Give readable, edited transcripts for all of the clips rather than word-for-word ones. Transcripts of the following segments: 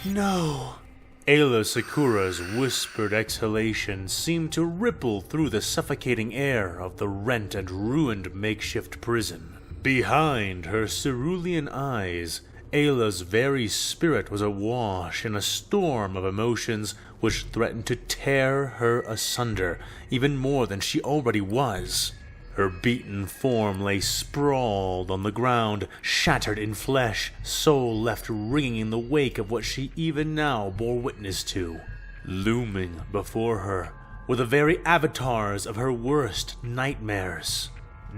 No. Ayla Sakura's whispered exhalation seemed to ripple through the suffocating air of the rent and ruined makeshift prison. Behind her cerulean eyes, Ayla's very spirit was awash in a storm of emotions which threatened to tear her asunder even more than she already was. Her beaten form lay sprawled on the ground, shattered in flesh, soul left ringing in the wake of what she even now bore witness to. Looming before her were the very avatars of her worst nightmares.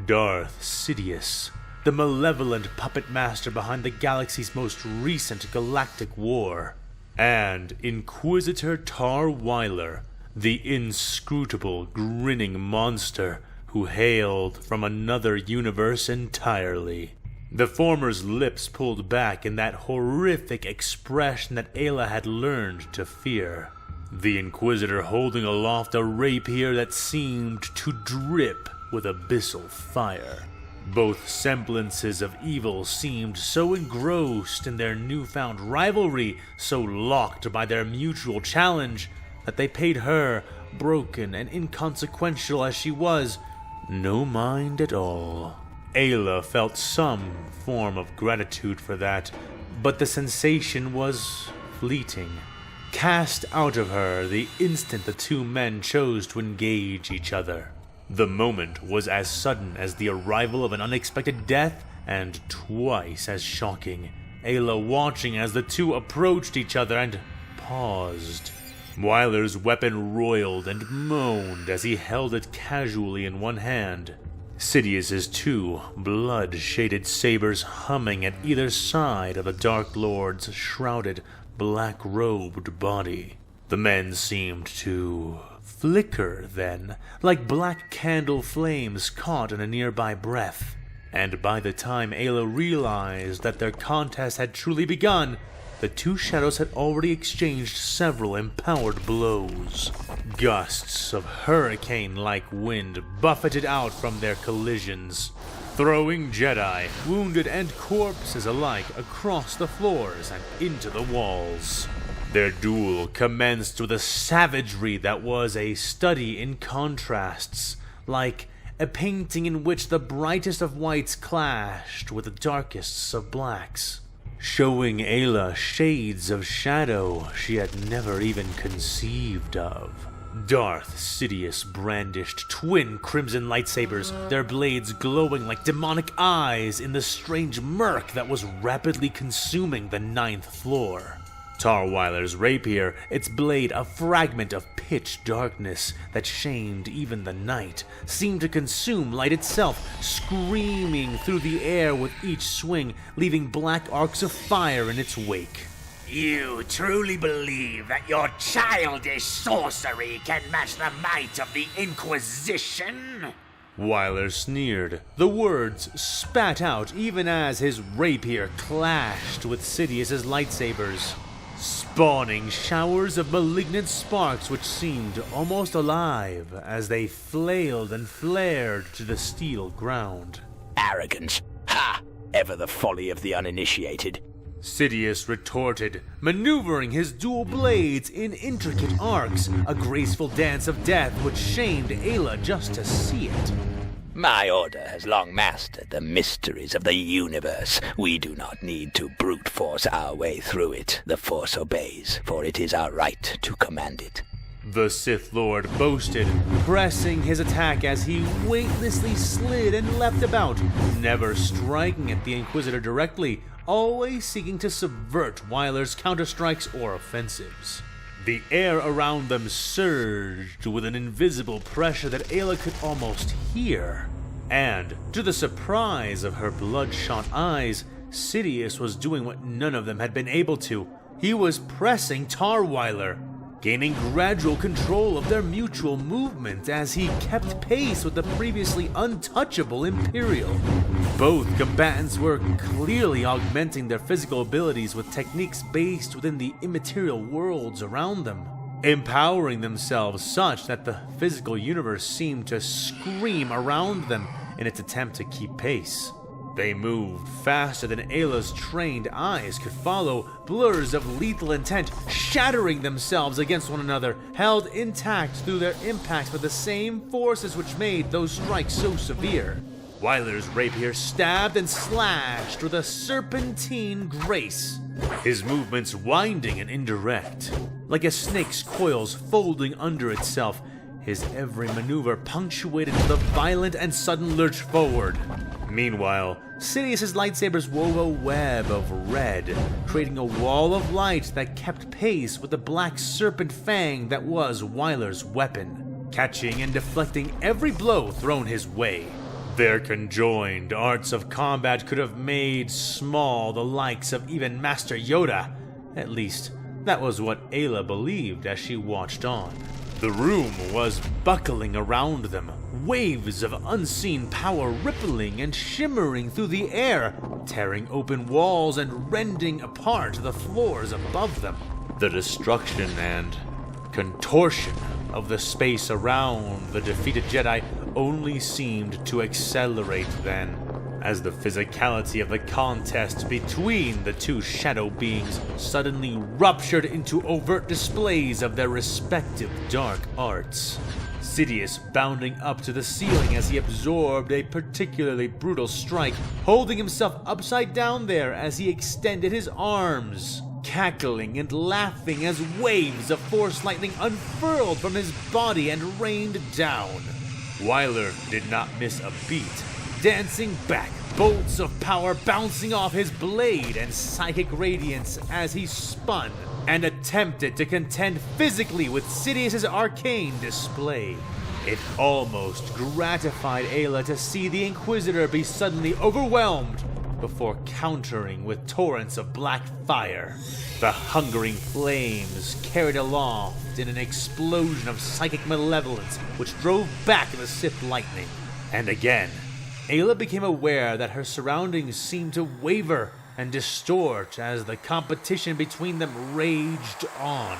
Darth Sidious, the malevolent puppet master behind the galaxy's most recent galactic war, and Inquisitor Tar Wyler, the inscrutable, grinning monster who hailed from another universe entirely. The former's lips pulled back in that horrific expression that Ayla had learned to fear. The Inquisitor holding aloft a rapier that seemed to drip with abyssal fire. Both semblances of evil seemed so engrossed in their newfound rivalry, so locked by their mutual challenge, that they paid her, broken and inconsequential as she was, no mind at all. Ayla felt some form of gratitude for that, but the sensation was fleeting, cast out of her the instant the two men chose to engage each other. The moment was as sudden as the arrival of an unexpected death, and twice as shocking. Ayla watching as the two approached each other and paused. Wyler's weapon roiled and moaned as he held it casually in one hand. Sidious's two blood-shaded sabers humming at either side of the Dark Lord's shrouded, black-robed body. The men seemed to flicker then, like black candle flames caught in a nearby breath. And by the time Ayla realized that their contest had truly begun, the two shadows had already exchanged several empowered blows. Gusts of hurricane-like wind buffeted out from their collisions, throwing Jedi, wounded and corpses alike across the floors and into the walls. Their duel commenced with a savagery that was a study in contrasts, like a painting in which the brightest of whites clashed with the darkest of blacks, showing Ayla shades of shadow she had never even conceived of. Darth Sidious brandished twin crimson lightsabers, their blades glowing like demonic eyes in the strange murk that was rapidly consuming the 9th floor. Tar Wyler's rapier, its blade a fragment of pitch darkness that shamed even the night, seemed to consume light itself, screaming through the air with each swing, leaving black arcs of fire in its wake. You truly believe that your childish sorcery can match the might of the Inquisition? Wyler sneered, the words spat out even as his rapier clashed with Sidious's lightsabers, spawning showers of malignant sparks which seemed almost alive as they flailed and flared to the steel ground. Arrogance. Ha! Ever the folly of the uninitiated. Sidious retorted, maneuvering his dual blades in intricate arcs, a graceful dance of death which shamed Ayla just to see it. My order has long mastered the mysteries of the universe. We do not need to brute force our way through it. The Force obeys, for it is our right to command it. The Sith Lord boasted, pressing his attack as he weightlessly slid and leapt about, never striking at the Inquisitor directly, always seeking to subvert Wyler's counterstrikes or offensives. The air around them surged with an invisible pressure that Ayla could almost hear. And, to the surprise of her bloodshot eyes, Sidious was doing what none of them had been able to. He was pressing Tar Wyler, gaining gradual control of their mutual movement as he kept pace with the previously untouchable Imperial. Both combatants were clearly augmenting their physical abilities with techniques based within the immaterial worlds around them, empowering themselves such that the physical universe seemed to scream around them in its attempt to keep pace. They moved faster than Ayla's trained eyes could follow, blurs of lethal intent shattering themselves against one another, held intact through their impacts by the same forces which made those strikes so severe. Wyler's rapier stabbed and slashed with a serpentine grace, his movements winding and indirect, like a snake's coils folding under itself, his every maneuver punctuated with a violent and sudden lurch forward. Meanwhile, Sidious's lightsabers wove a web of red, creating a wall of light that kept pace with the black serpent fang that was Wyler's weapon, catching and deflecting every blow thrown his way. Their conjoined arts of combat could have made small the likes of even Master Yoda. At least, that was what Ayla believed as she watched on. The room was buckling around them, waves of unseen power rippling and shimmering through the air, tearing open walls and rending apart the floors above them. The destruction and contortion of the space around the defeated Jedi only seemed to accelerate then, as the physicality of the contest between the two shadow beings suddenly ruptured into overt displays of their respective dark arts. Sidious bounding up to the ceiling as he absorbed a particularly brutal strike, holding himself upside down there as he extended his arms, cackling and laughing as waves of force lightning unfurled from his body and rained down. Wyler did not miss a beat, dancing back, bolts of power bouncing off his blade and psychic radiance as he spun and attempted to contend physically with Sidious's arcane display. It almost gratified Ayla to see the Inquisitor be suddenly overwhelmed before countering with torrents of black fire. The hungering flames carried aloft in an explosion of psychic malevolence which drove back the Sith lightning. And again, Ayla became aware that her surroundings seemed to waver and distort as the competition between them raged on.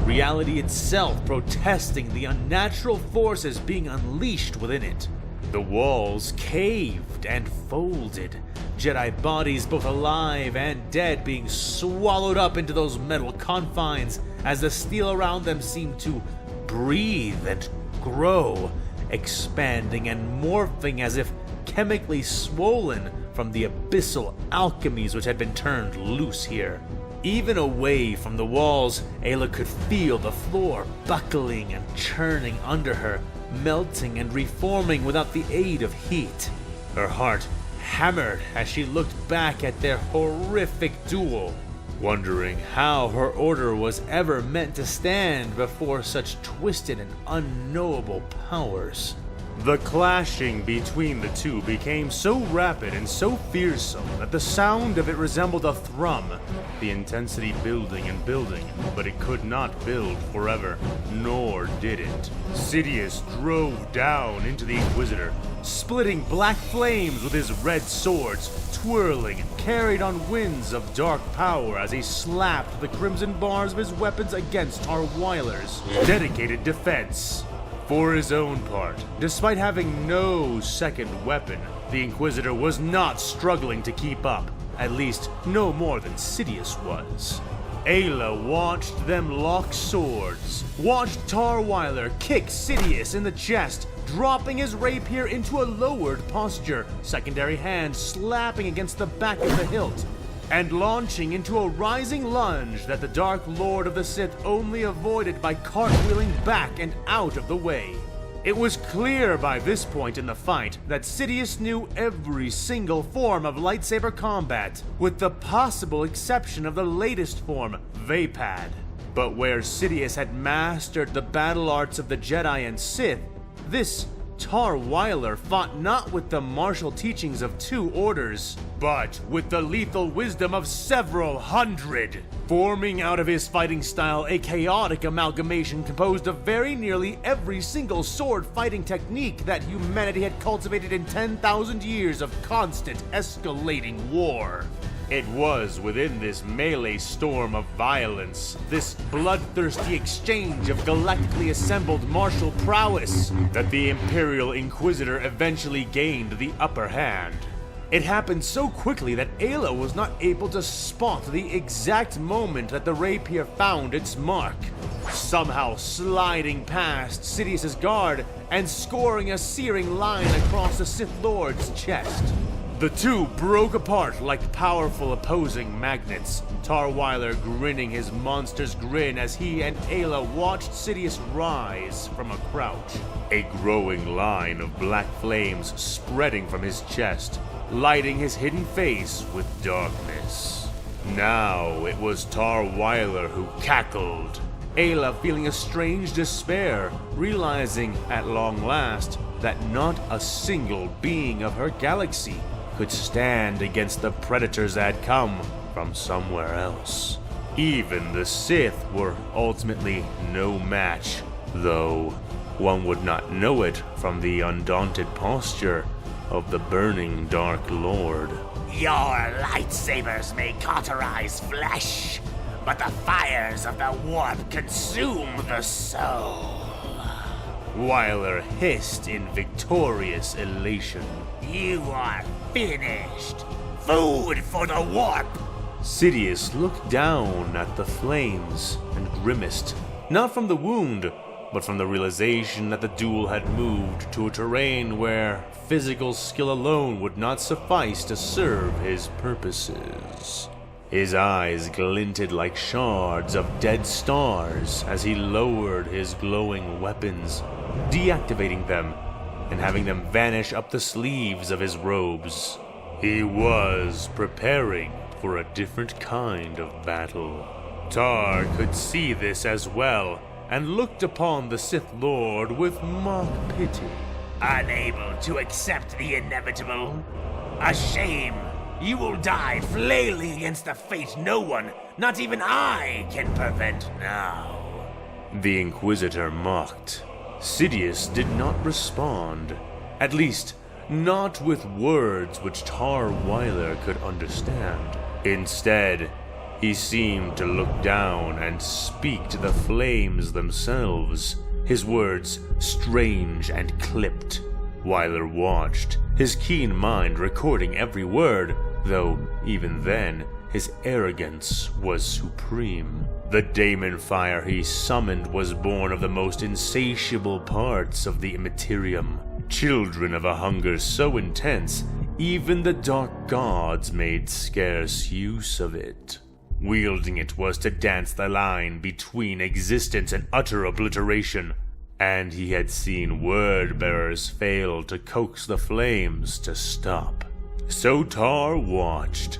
Reality itself protesting the unnatural forces being unleashed within it. The walls caved and folded, Jedi bodies both alive and dead being swallowed up into those metal confines as the steel around them seemed to breathe and grow, expanding and morphing as if chemically swollen from the abyssal alchemies which had been turned loose here. Even away from the walls, Ayla could feel the floor buckling and churning under her, melting and reforming without the aid of heat. Her heart hammered as she looked back at their horrific duel, wondering how her order was ever meant to stand before such twisted and unknowable powers. The clashing between the two became so rapid and so fearsome that the sound of it resembled a thrum, the intensity building and building, but it could not build forever, nor did it. Sidious drove down into the Inquisitor, splitting black flames with his red swords, twirling, carried on winds of dark power as he slapped the crimson bars of his weapons against Wyler's dedicated defense. For his own part, despite having no second weapon, the Inquisitor was not struggling to keep up, at least no more than Sidious was. Ayla watched them lock swords, watched Wyler kick Sidious in the chest, dropping his rapier into a lowered posture, secondary hand slapping against the back of the hilt, and launching into a rising lunge that the Dark Lord of the Sith only avoided by cartwheeling back and out of the way. It was clear by this point in the fight that Sidious knew every single form of lightsaber combat, with the possible exception of the latest form, Vapad. But where Sidious had mastered the battle arts of the Jedi and Sith, this Wyler fought not with the martial teachings of 2 orders, but with the lethal wisdom of several hundred, forming out of his fighting style a chaotic amalgamation composed of very nearly every single sword fighting technique that humanity had cultivated in 10,000 years of constant escalating war. It was within this melee storm of violence, this bloodthirsty exchange of galactically assembled martial prowess, that the Imperial Inquisitor eventually gained the upper hand. It happened so quickly that Ayla was not able to spot the exact moment that the rapier found its mark, somehow sliding past Sidious's guard and scoring a searing line across the Sith Lord's chest. The two broke apart like powerful opposing magnets, Tarweiler grinning his monster's grin as he and Ayla watched Sidious rise from a crouch, a growing line of black flames spreading from his chest, lighting his hidden face with darkness. Now it was Tarweiler who cackled, Ayla feeling a strange despair, realizing at long last that not a single being of her galaxy could stand against the predators that had come from somewhere else. Even the Sith were ultimately no match, though one would not know it from the undaunted posture of the burning Dark Lord. Your lightsabers may cauterize flesh, but the fires of the warp consume the soul. Weiler hissed in victorious elation. You are finished. Food for the warp. Sidious looked down at the flames and grimaced, not from the wound, but from the realization that the duel had moved to a terrain where physical skill alone would not suffice to serve his purposes. His eyes glinted like shards of dead stars as he lowered his glowing weapons, deactivating them and having them vanish up the sleeves of his robes. He was preparing for a different kind of battle. Tar could see this as well, and looked upon the Sith Lord with mock pity. Unable to accept the inevitable? A shame. You will die flailing against a fate no one, not even I, can prevent now. The Inquisitor mocked. Sidious did not respond, at least not with words which Tarweiler could understand. Instead, he seemed to look down and speak to the flames themselves, his words strange and clipped. Weiler watched, his keen mind recording every word, though even then, his arrogance was supreme. The daemon fire he summoned was born of the most insatiable parts of the Immaterium, children of a hunger so intense, even the dark gods made scarce use of it. Wielding it was to dance the line between existence and utter obliteration, and he had seen word-bearers fail to coax the flames to stop. So Tar watched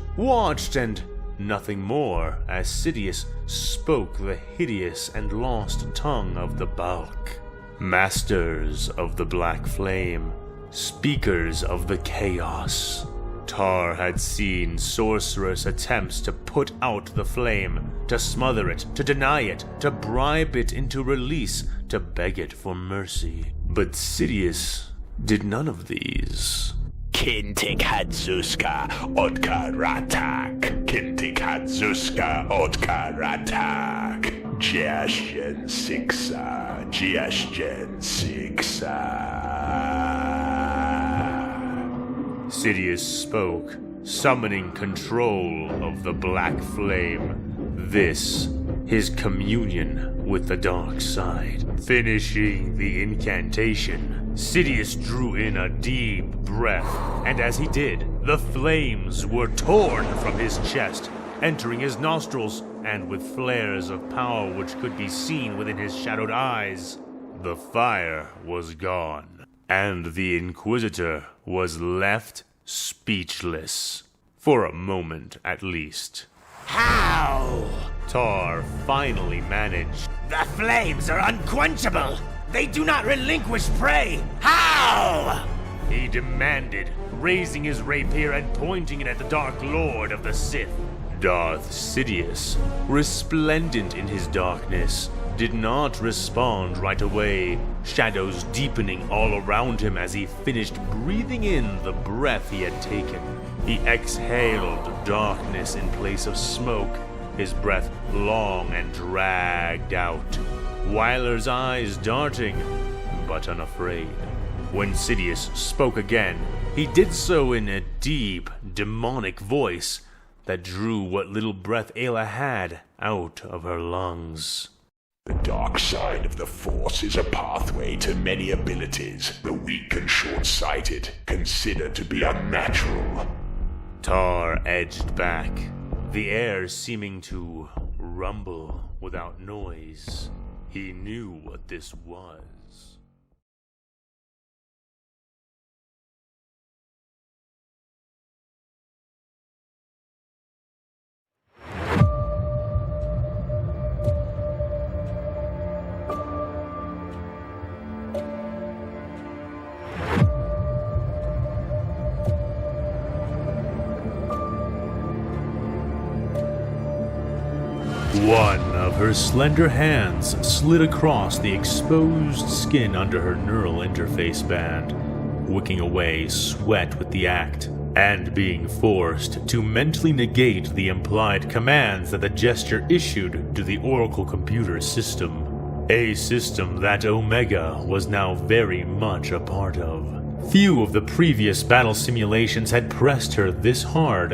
and nothing more as Sidious spoke the hideous and lost tongue of the bulk. Masters of the black flame, speakers of the chaos. Tar had seen sorcerous attempts to put out the flame, to smother it, to deny it, to bribe it into release, to beg it for mercy. But Sidious did none of these. Kintik Hadzuska Otkaratak. Kintik Hadzuska Otkaratak. Jasjen Sixa. Jasjen Sixa. Sidious spoke, summoning control of the black flame. This, his communion with the dark side. Finishing the incantation, Sidious drew in a deep breath, and as he did, the flames were torn from his chest, entering his nostrils, and with flares of power which could be seen within his shadowed eyes, the fire was gone, and the Inquisitor was left speechless. For a moment, at least. How? Tar finally managed. The flames are unquenchable. They do not relinquish prey. How? He demanded, raising his rapier and pointing it at the Dark Lord of the Sith. Darth Sidious, resplendent in his darkness, did not respond right away, shadows deepening all around him as he finished breathing in the breath he had taken. He exhaled darkness in place of smoke, his breath long and dragged out. Weiler's eyes darting, but unafraid. When Sidious spoke again, he did so in a deep, demonic voice that drew what little breath Ayla had out of her lungs. The dark side of the Force is a pathway to many abilities the weak and short-sighted consider to be unnatural. Tar edged back, the air seeming to rumble without noise. He knew what this was. One of her slender hands slid across the exposed skin under her neural interface band, wicking away sweat with the act, and being forced to mentally negate the implied commands that the gesture issued to the Oracle computer system. A system that Omega was now very much a part of. Few of the previous battle simulations had pressed her this hard,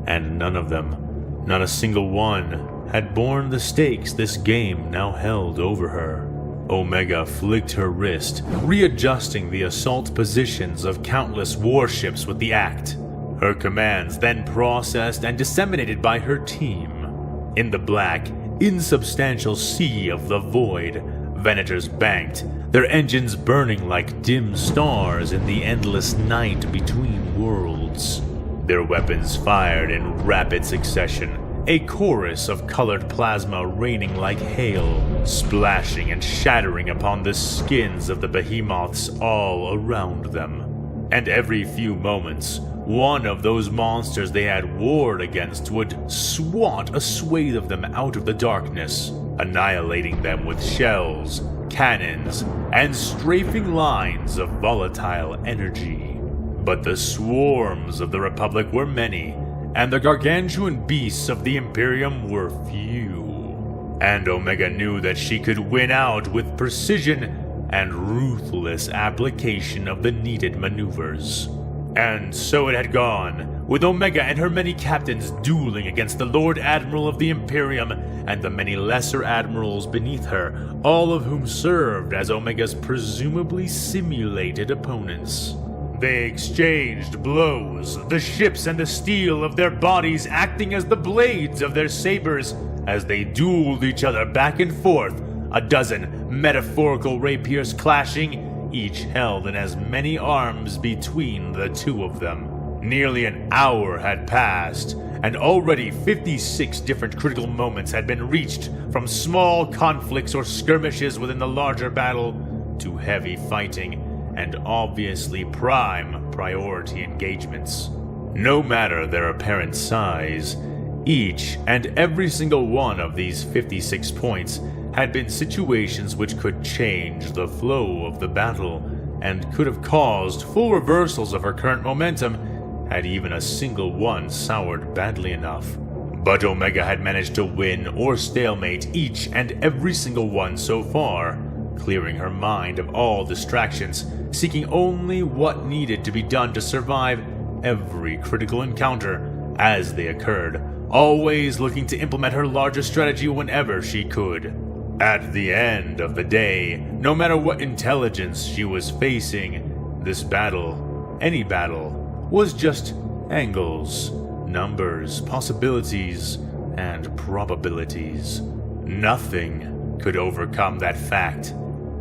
and none of them, not a single one, had borne the stakes this game now held over her. Omega flicked her wrist, readjusting the assault positions of countless warships with the act. Her commands then processed and disseminated by her team. In the black, insubstantial sea of the void, Venators banked, their engines burning like dim stars in the endless night between worlds. Their weapons fired in rapid succession, a chorus of colored plasma raining like hail, splashing and shattering upon the skins of the behemoths all around them. And every few moments, one of those monsters they had warred against would swat a swathe of them out of the darkness, annihilating them with shells, cannons, and strafing lines of volatile energy. But the swarms of the Republic were many, and the gargantuan beasts of the Imperium were few. And Omega knew that she could win out with precision and ruthless application of the needed maneuvers. And so it had gone, with Omega and her many captains dueling against the Lord Admiral of the Imperium and the many lesser admirals beneath her, all of whom served as Omega's presumably simulated opponents. They exchanged blows, the ships and the steel of their bodies acting as the blades of their sabers as they dueled each other back and forth, a dozen metaphorical rapiers clashing, each held in as many arms between the two of them. Nearly an hour had passed, and already 56 different critical moments had been reached, from small conflicts or skirmishes within the larger battle to heavy fighting and obviously prime priority engagements. No matter their apparent size, each and every single one of these 56 points had been situations which could change the flow of the battle and could have caused full reversals of her current momentum had even a single one soured badly enough. But Omega had managed to win or stalemate each and every single one so far, clearing her mind of all distractions, seeking only what needed to be done to survive every critical encounter as they occurred, always looking to implement her larger strategy whenever she could. At the end of the day, no matter what intelligence she was facing, this battle, any battle, was just angles, numbers, possibilities, and probabilities. Nothing could overcome that fact,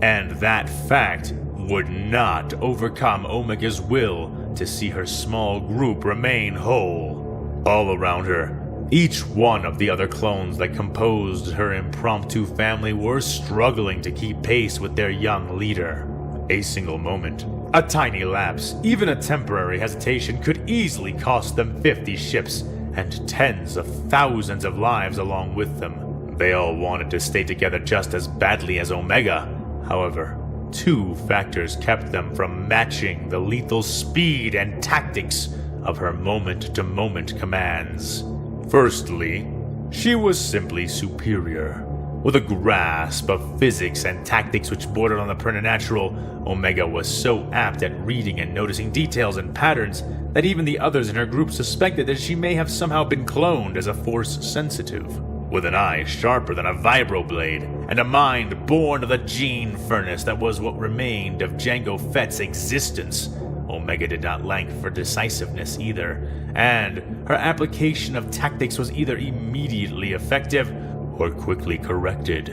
and that fact would not overcome Omega's will to see her small group remain whole. All around her, each one of the other clones that composed her impromptu family were struggling to keep pace with their young leader. A single moment, a tiny lapse, even a temporary hesitation could easily cost them 50 ships and tens of thousands of lives along with them. They all wanted to stay together just as badly as Omega. However, two factors kept them from matching the lethal speed and tactics of her moment-to-moment commands. Firstly, she was simply superior. With a grasp of physics and tactics which bordered on the preternatural, Omega was so apt at reading and noticing details and patterns that even the others in her group suspected that she may have somehow been cloned as a Force sensitive. With an eye sharper than a vibroblade, and a mind born of the gene furnace that was what remained of Jango Fett's existence, Omega did not lack for decisiveness either, and her application of tactics was either immediately effective or quickly corrected.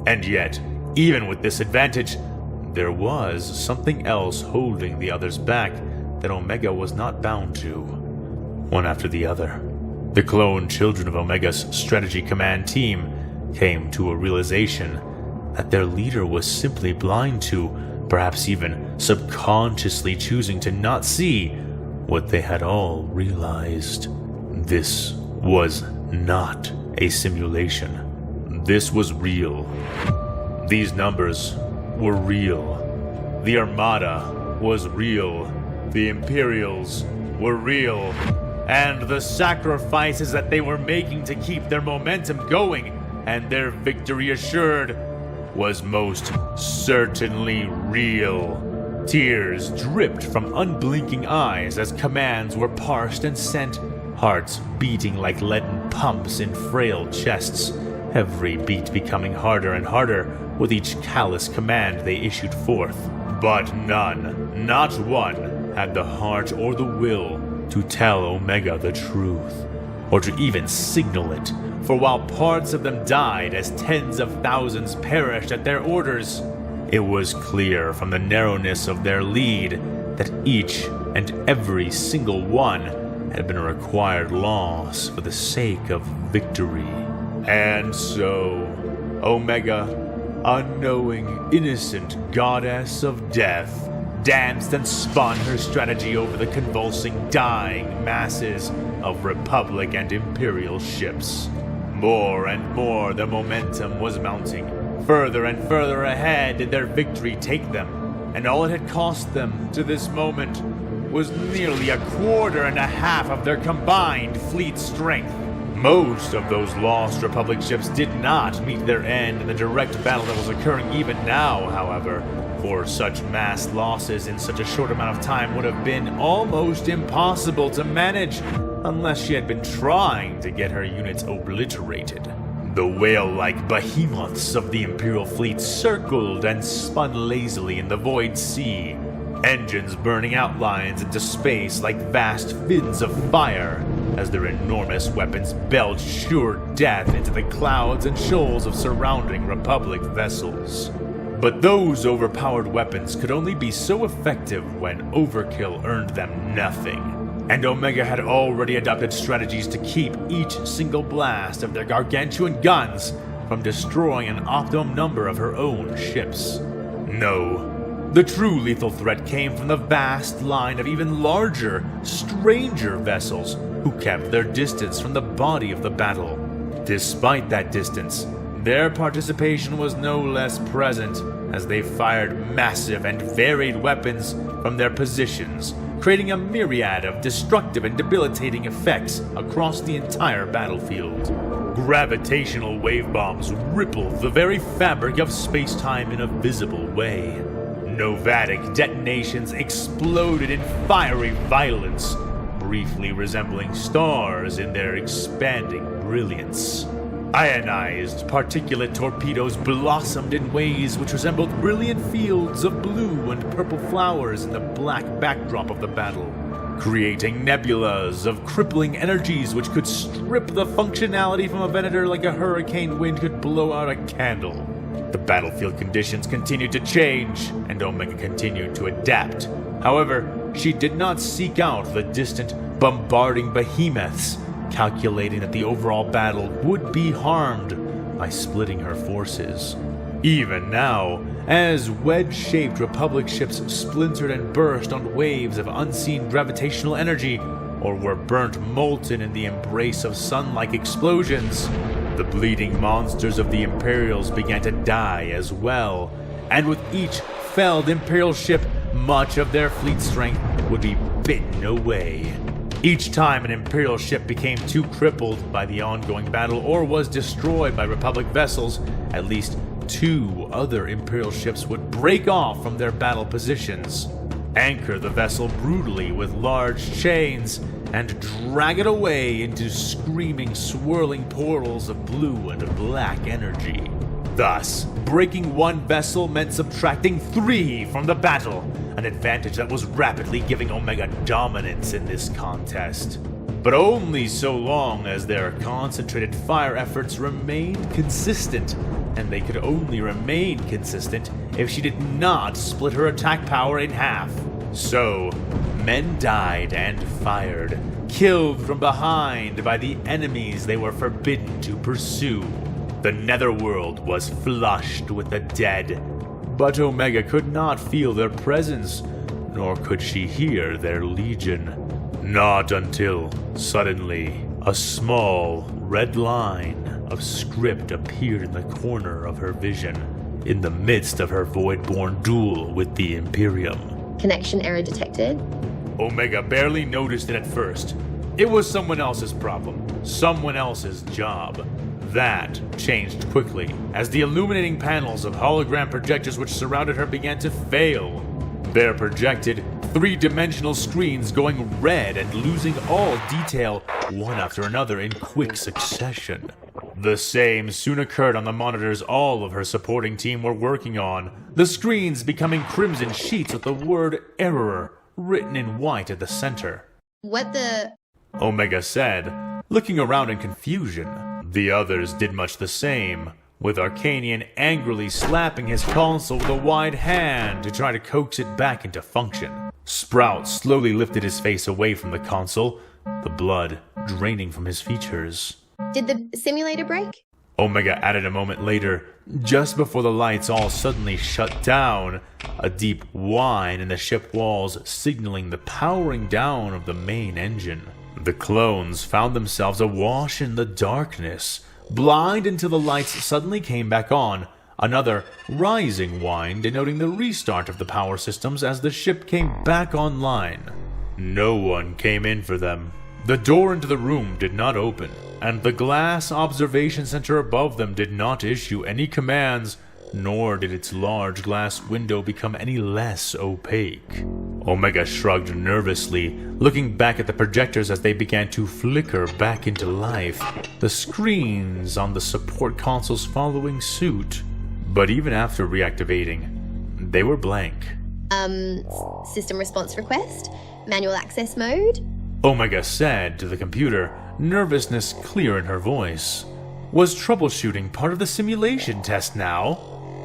And yet, even with this advantage, there was something else holding the others back that Omega was not bound to. One after the other, the clone children of Omega's strategy command team came to a realization that their leader was simply blind to, perhaps even subconsciously choosing to not see what they had all realized. This was not a simulation. This was real. These numbers were real. The Armada was real. The Imperials were real. And the sacrifices that they were making to keep their momentum going and their victory assured was most certainly real. Tears dripped from unblinking eyes as commands were parsed and sent, hearts beating like leaden pumps in frail chests, every beat becoming harder and harder with each callous command they issued forth. But none, not one, had the heart or the will to tell Omega the truth, or to even signal it, for while parts of them died as tens of thousands perished at their orders, it was clear from the narrowness of their lead that each and every single one had been a required loss for the sake of victory. And so, Omega, unknowing, innocent goddess of death, danced and spun her strategy over the convulsing, dying masses of Republic and Imperial ships. More and more their momentum was mounting. Further and further ahead did their victory take them, and all it had cost them to this moment was nearly 1.25 of their combined fleet strength. Most of those lost Republic ships did not meet their end in the direct battle that was occurring even now, however, for such mass losses in such a short amount of time would have been almost impossible to manage unless she had been trying to get her units obliterated. The whale-like behemoths of the Imperial fleet circled and spun lazily in the void sea, engines burning outlines into space like vast fins of fire as their enormous weapons belched sure death into the clouds and shoals of surrounding Republic vessels. But those overpowered weapons could only be so effective when overkill earned them nothing, and Omega had already adopted strategies to keep each single blast of their gargantuan guns from destroying an optimum number of her own ships. No, the true lethal threat came from the vast line of even larger, stranger vessels who kept their distance from the body of the battle. Despite that distance, their participation was no less present as they fired massive and varied weapons from their positions, creating a myriad of destructive and debilitating effects across the entire battlefield. Gravitational wave bombs rippled the very fabric of space-time in a visible way. Novatic detonations exploded in fiery violence, briefly resembling stars in their expanding brilliance. Ionized particulate torpedoes blossomed in ways which resembled brilliant fields of blue and purple flowers in the black backdrop of the battle, creating nebulas of crippling energies which could strip the functionality from a Venator like a hurricane wind could blow out a candle. The battlefield conditions continued to change, and Omega continued to adapt. However, she did not seek out the distant, bombarding behemoths, calculating that the overall battle would be harmed by splitting her forces. Even now, as wedge-shaped Republic ships splintered and burst on waves of unseen gravitational energy, or were burnt molten in the embrace of sun-like explosions, the bleeding monsters of the Imperials began to die as well, and with each felled Imperial ship, much of their fleet strength would be bitten away. Each time an Imperial ship became too crippled by the ongoing battle or was destroyed by Republic vessels, at least 2 other Imperial ships would break off from their battle positions, anchor the vessel brutally with large chains, and drag it away into screaming, swirling portals of blue and black energy. Thus, breaking one vessel meant subtracting 3 from the battle, an advantage that was rapidly giving Omega dominance in this contest. But only so long as their concentrated fire efforts remained consistent, and they could only remain consistent if she did not split her attack power in half. So, men died and fired, killed from behind by the enemies they were forbidden to pursue. The netherworld was flushed with the dead, but Omega could not feel their presence, nor could she hear their legion. Not until, suddenly, a small red line of script appeared in the corner of her vision, in the midst of her void-born duel with the Imperium. Connection error detected. Omega barely noticed it at first. It was someone else's problem, someone else's job. That changed quickly as the illuminating panels of hologram projectors which surrounded her began to fail. Their projected 3-dimensional screens going red and losing all detail one after another in quick succession. The same soon occurred on the monitors all of her supporting team were working on, the screens becoming crimson sheets with the word error written in white at the center. What the... Omega said, looking around in confusion. The others did much the same, with Arcanian angrily slapping his console with a wide hand to try to coax it back into function. Sprout slowly lifted his face away from the console, the blood draining from his features. Did the simulator break? Omega added a moment later, just before the lights all suddenly shut down, a deep whine in the ship walls signaling the powering down of the main engine. The clones found themselves awash in the darkness, blind until the lights suddenly came back on, another rising whine denoting the restart of the power systems as the ship came back online. No one came in for them. The door into the room did not open, and the glass observation center above them did not issue any commands, nor did its large glass window become any less opaque. Omega shrugged nervously, looking back at the projectors as they began to flicker back into life, the screens on the support consoles following suit. But even after reactivating, they were blank. System response request? Manual access mode? Omega said to the computer, nervousness clear in her voice. Was troubleshooting part of the simulation test now?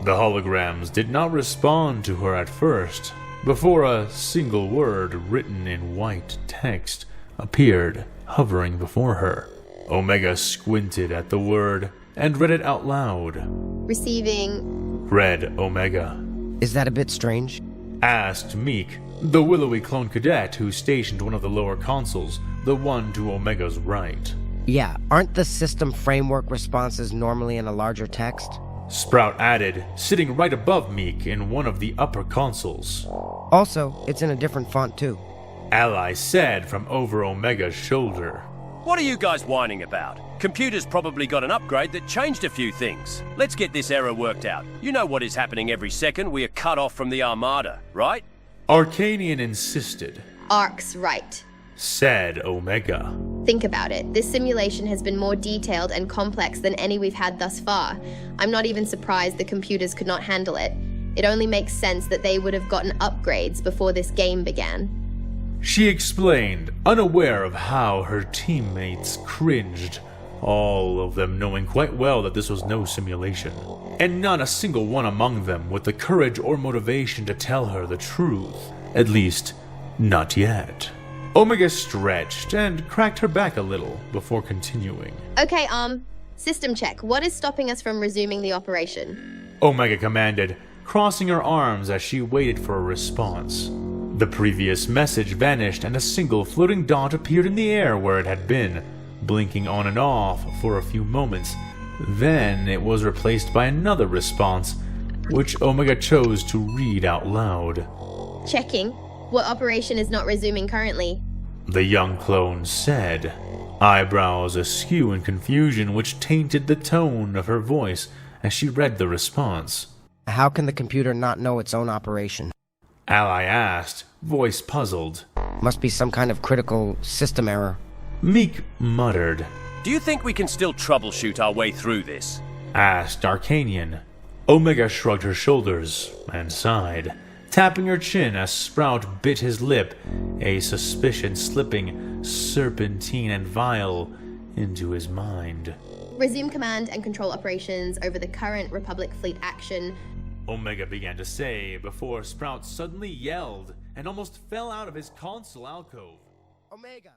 The holograms did not respond to her at first, before a single word written in white text appeared, hovering before her. Omega squinted at the word and read it out loud. Receiving... Read Omega. Is that a bit strange? Asked Meek, the willowy clone cadet who stationed one of the lower consoles, the one to Omega's right. Yeah, aren't the system framework responses normally in a larger text? Sprout added, sitting right above Meek in one of the upper consoles. Also, it's in a different font too. Ally said from over Omega's shoulder. What are you guys whining about? Computer's probably got an upgrade that changed a few things. Let's get this error worked out. You know what is happening every second we are cut off from the Armada, right? Arcanian insisted. Ark's right. Said Omega. Think about it. This simulation has been more detailed and complex than any we've had thus far. I'm not even surprised the computers could not handle it. It only makes sense that they would have gotten upgrades before this game began. She explained, unaware of how her teammates cringed, all of them knowing quite well that this was no simulation, and not a single one among them with the courage or motivation to tell her the truth, at least, not yet. Omega stretched and cracked her back a little before continuing. Okay, system check. What is stopping us from resuming the operation? Omega commanded, crossing her arms as she waited for a response. The previous message vanished and a single floating dot appeared in the air where it had been, blinking on and off for a few moments. Then it was replaced by another response, which Omega chose to read out loud. Checking. What operation is not resuming currently? the young clone said, eyebrows askew in confusion which tainted the tone of her voice as she read the response. How can the computer not know its own operation? Ally asked, voice puzzled. Must be some kind of critical system error. Meek muttered. Do you think we can still troubleshoot our way through this? Asked Arcanian. Omega shrugged her shoulders and sighed, tapping her chin as Sprout bit his lip, a suspicion slipping serpentine and vile into his mind. Resume command and control operations over the current Republic fleet action. Omega began to say before Sprout suddenly yelled and almost fell out of his console alcove. Omega!